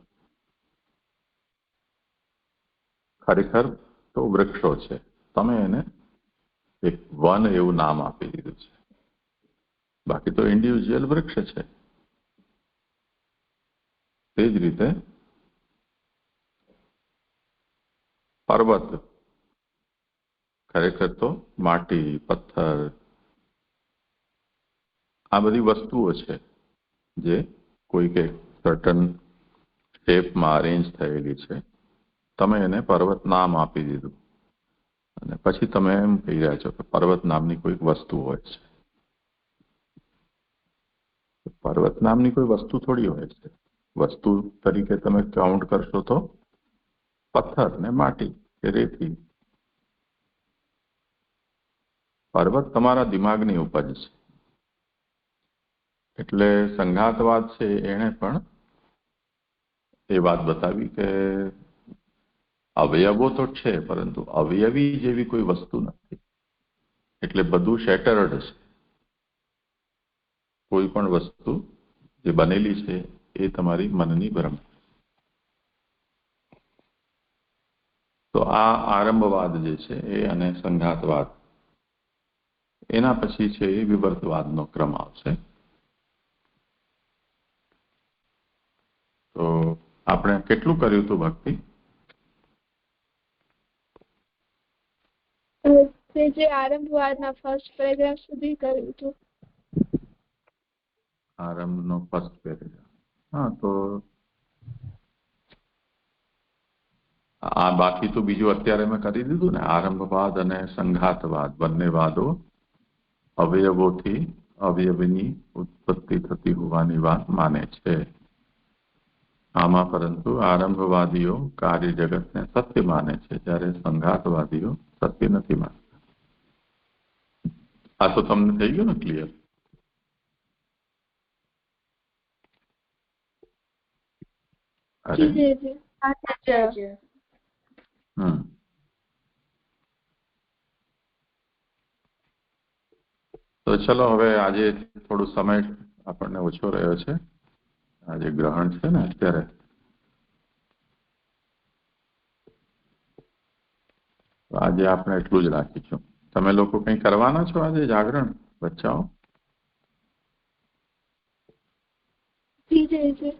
ખરેખર તો વૃક્ષો છે, તમે એને એક વન એવું નામ આપી દીધું છે, બાકી તો ઇન્ડિવિજ્યુઅલ વૃક્ષ છે. તે જ રીતે પર્વત ખરેખર તો માટી, પથ્થર, આ બધી વસ્તુઓ છે જે કોઈક એક સર્ટન શેપમાં અરેન્જ થયેલી છે. તમે એને પર્વત નામ આપી દીધું અને પછી તમે એમ કહી રહ્યા છો કે પર્વત નામની કોઈક વસ્તુ હોય છે. પર્વત નામની કોઈ વસ્તુ થોડી હોય છે. વસ્તુ તરીકે તમે કાઉન્ટ કરશો તો પથ્થર ને માટી કે રેતી. પર્વત તમારા દિમાગની ઉપજ છે. એટલે સંઘાતવાદ છે એણે પણ એ વાત બતાવી કે અવયવો તો છે પરંતુ અવયવી જેવી કોઈ વસ્તુ નથી. એટલે બધું શેટર્ડ છે. કોઈ પણ વસ્તુ જે બનેલી છે એ તમારી મનની ભ્રમ. તો આ આરંભવાદ જે છે એ અને સંઘાતવાદ, એના પછી છે એ વિવર્તવાદનો ક્રમ આવશે. તો આપણે કેટલું કર્યું હતું ભક્તિ? જે આરંભવાદના ફર્સ્ટ પેરેગ્રાફ સુધી કર્યું હતું. આરંભનો ફર્સ્ટ પેરેગ્રાફ. હા, તો આ બાકી તો બીજું અત્યારે મેં કરી દીધું ને. આરંભવાદ અને સંઘાતવાદ બંને વાદો અવયવોથી અવયવની ઉત્પત્તિ થતી હોવાની વાત માને છે. આમાં પરંતુ આરંભવાદીઓ કાર્ય જગતને સત્ય માને છે, જ્યારે સંઘાતવાદીઓ સત્ય નથી માનતા. આ તો તમને થઈ ગયું ને ક્લિયર? તો ચલો હવે આજે થોડો સમય આપણને ઓછો રહ્યો છે. આજે ગ્રહણ છે ને અત્યારે, આજે આપણે એટલું જ રાખીશું. તમે લોકો કંઈ કરવાના છો આજે જાગરણ બચ્ચાઓ? જી જી જી.